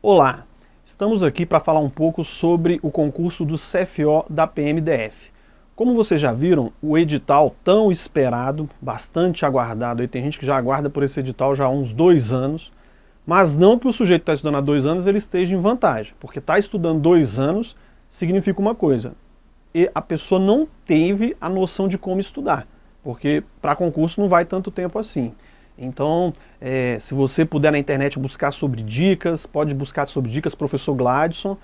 Olá, estamos aqui para falar um pouco sobre o concurso do CFO da PMDF. Como vocês já viram, o edital tão esperado, bastante aguardado, tem gente que já aguarda por esse edital já há uns 2 anos, mas não que o sujeito que está estudando há 2 anos ele esteja em vantagem, porque está estudando 2 anos significa uma coisa, e a pessoa não teve a noção de como estudar, porque para concurso não vai tanto tempo assim. Então, se você puder na internet buscar sobre dicas, pode buscar sobre dicas professor Gladson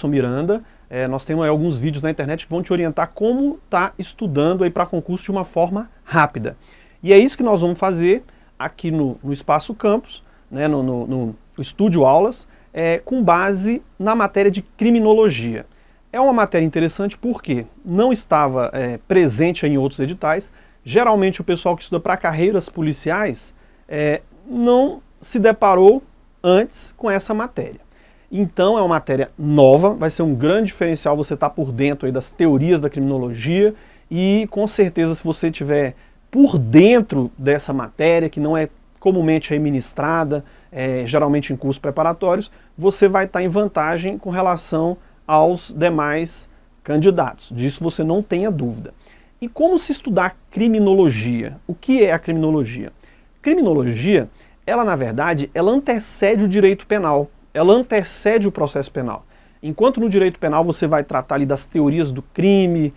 Miranda. Nós temos aí alguns vídeos na internet que vão te orientar como tá estudando aí para concurso de uma forma rápida. E é isso que nós vamos fazer aqui no Espaço Campus, né, no Estúdio Aulas, com base na matéria de criminologia. É uma matéria interessante porque não estava presente em outros editais. Geralmente o pessoal que estuda para carreiras policiais não se deparou antes com essa matéria. Então é uma matéria nova, vai ser um grande diferencial você estar por dentro aí das teorias da criminologia e com certeza se você estiver por dentro dessa matéria, que não é comumente ministrada, geralmente em cursos preparatórios, você vai estar em vantagem com relação aos demais candidatos. Disso você não tenha dúvida. E como se estudar criminologia? O que é a criminologia? Criminologia, ela na verdade, ela antecede o direito penal, ela antecede o processo penal. Enquanto no direito penal você vai tratar ali das teorias do crime,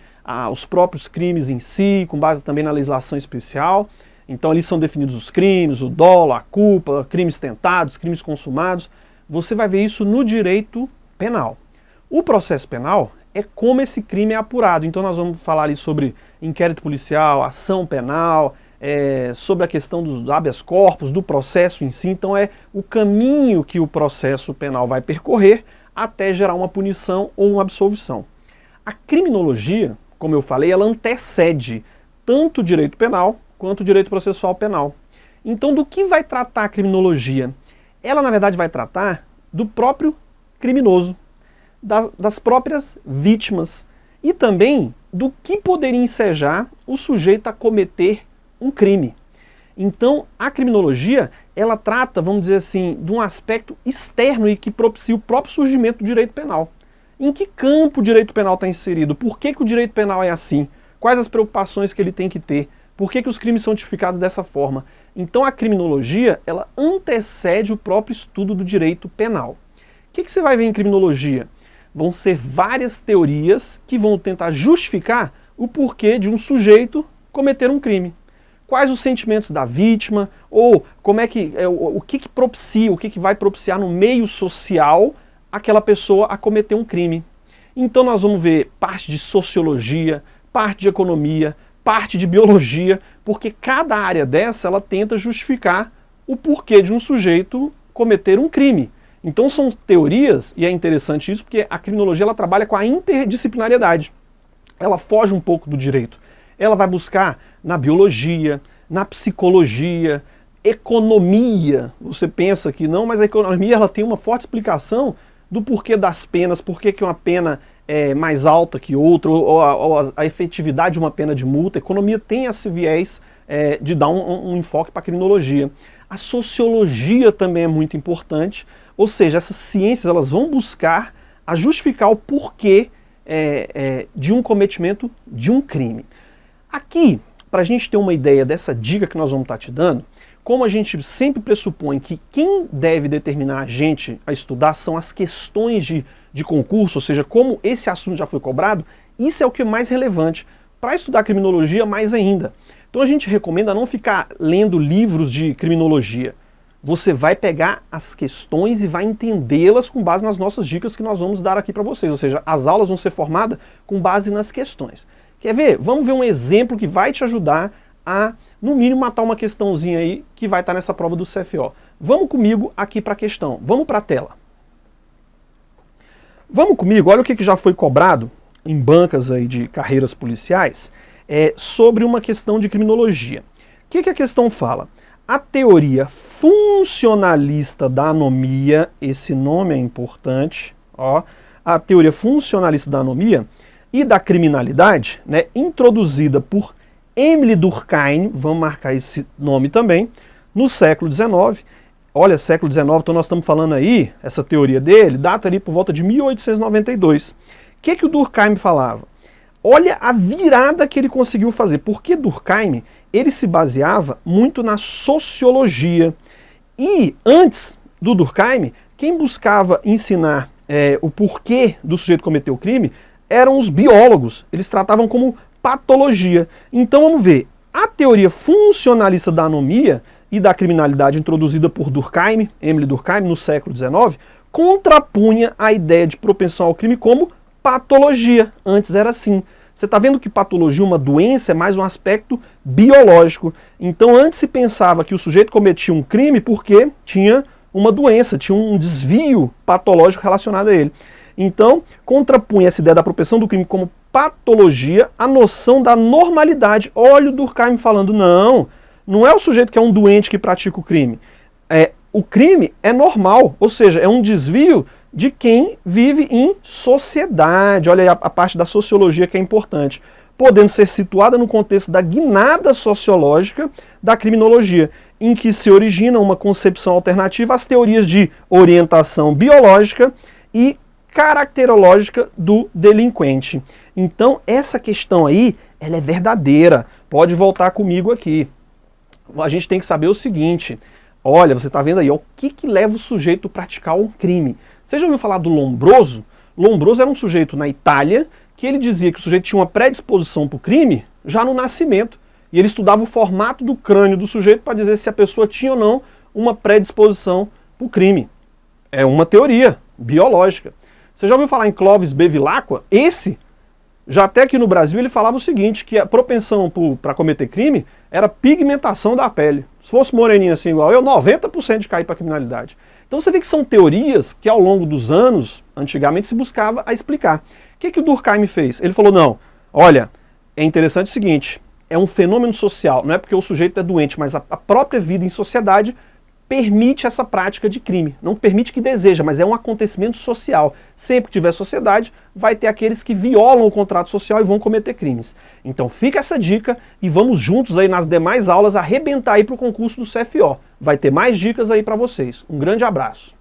os próprios crimes em si, com base também na legislação especial, então ali são definidos os crimes, o dolo, a culpa, crimes tentados, crimes consumados, você vai ver isso no direito penal. O processo penal é como esse crime é apurado. Então nós vamos falar ali sobre inquérito policial, ação penal, sobre a questão dos habeas corpus, do processo em si. Então é o caminho que o processo penal vai percorrer até gerar uma punição ou uma absolvição. A criminologia, como eu falei, ela antecede tanto o direito penal quanto o direito processual penal. Então do que vai tratar a criminologia? Ela na verdade vai tratar do próprio criminoso, das próprias vítimas e também do que poderia ensejar o sujeito a cometer um crime. Então, a criminologia, ela trata, vamos dizer assim, de um aspecto externo e que propicia o próprio surgimento do direito penal. Em que campo o direito penal está inserido? Por que o direito penal é assim? Quais as preocupações que ele tem que ter? Por que os crimes são tipificados dessa forma? Então, a criminologia, ela antecede o próprio estudo do direito penal. O que você vai ver em criminologia? Vão ser várias teorias que vão tentar justificar o porquê de um sujeito cometer um crime. Quais os sentimentos da vítima, ou como é que, o que propicia, o que vai propiciar no meio social aquela pessoa a cometer um crime. Então nós vamos ver parte de sociologia, parte de economia, parte de biologia, porque cada área dessa ela tenta justificar o porquê de um sujeito cometer um crime. Então são teorias, e é interessante isso, porque a criminologia ela trabalha com a interdisciplinariedade. Ela foge um pouco do direito. Ela vai buscar na biologia, na psicologia, economia. Você pensa que não, mas a economia ela tem uma forte explicação do porquê das penas, por que uma pena é mais alta que outra, ou a efetividade de uma pena de multa. A economia tem esse viés de dar um enfoque para a criminologia. A sociologia também é muito importante. Ou seja, essas ciências elas vão buscar a justificar o porquê de um cometimento de um crime. Aqui, para a gente ter uma ideia dessa dica que nós vamos estar te dando, como a gente sempre pressupõe que quem deve determinar a gente a estudar são as questões de concurso, ou seja, como esse assunto já foi cobrado, isso é o que é mais relevante. Para estudar criminologia, mais ainda. Então a gente recomenda não ficar lendo livros de criminologia. Você vai pegar as questões e vai entendê-las com base nas nossas dicas que nós vamos dar aqui para vocês. Ou seja, as aulas vão ser formadas com base nas questões. Quer ver? Vamos ver um exemplo que vai te ajudar a, no mínimo, matar uma questãozinha aí que vai estar nessa prova do CFO. Vamos comigo aqui para a questão. Vamos para a tela. Vamos comigo, olha o que já foi cobrado em bancas aí de carreiras policiais sobre uma questão de criminologia. O que a questão fala? A teoria funcionalista da anomia, esse nome é importante, ó, a teoria funcionalista da anomia e da criminalidade, né, introduzida por Émile Durkheim, vamos marcar esse nome também, no século XIX. Olha, século XIX, então nós estamos falando aí, essa teoria dele, data ali por volta de 1892. O que o Durkheim falava? Olha a virada que ele conseguiu fazer, porque Durkheim, ele se baseava muito na sociologia. E antes do Durkheim, quem buscava ensinar o porquê do sujeito cometer o crime eram os biólogos. Eles tratavam como patologia. Então vamos ver, a teoria funcionalista da anomia e da criminalidade introduzida por Durkheim, Émile Durkheim, no século XIX, contrapunha a ideia de propensão ao crime como patologia. Antes era assim. Você está vendo que patologia, uma doença, é mais um aspecto biológico. Então antes se pensava que o sujeito cometia um crime porque tinha uma doença, tinha um desvio patológico relacionado a ele. Então, contrapunha essa ideia da propensão do crime como patologia à noção da normalidade. Olha o Durkheim falando, não é o sujeito que é um doente que pratica o crime. O crime é normal, ou seja, é um desvio de quem vive em sociedade. Olha aí a parte da sociologia que é importante. Podendo ser situada no contexto da guinada sociológica da criminologia, em que se origina uma concepção alternativa às teorias de orientação biológica e caracterológica do delinquente. Então, essa questão aí, ela é verdadeira. Pode voltar comigo aqui. A gente tem que saber o seguinte, olha, você está vendo aí, ó, o que leva o sujeito a praticar um crime? Você já ouviu falar do Lombroso? Lombroso era um sujeito na Itália que ele dizia que o sujeito tinha uma predisposição para o crime já no nascimento. E ele estudava o formato do crânio do sujeito para dizer se a pessoa tinha ou não uma predisposição para o crime. É uma teoria biológica. Você já ouviu falar em Clovis Bevilacqua? Esse, já até aqui no Brasil, ele falava o seguinte, que a propensão para cometer crime era pigmentação da pele. Se fosse moreninho assim igual eu, 90% de cair para a criminalidade. Então você vê que são teorias que ao longo dos anos, antigamente se buscava a explicar. O que o Durkheim fez? Ele falou, não, olha, é interessante o seguinte, é um fenômeno social, não é porque o sujeito é doente, mas a própria vida em sociedade permite essa prática de crime. Não permite que deseja, mas é um acontecimento social. Sempre que tiver sociedade, vai ter aqueles que violam o contrato social e vão cometer crimes. Então fica essa dica e vamos juntos aí nas demais aulas arrebentar aí para o concurso do CFO. Vai ter mais dicas aí para vocês. Um grande abraço.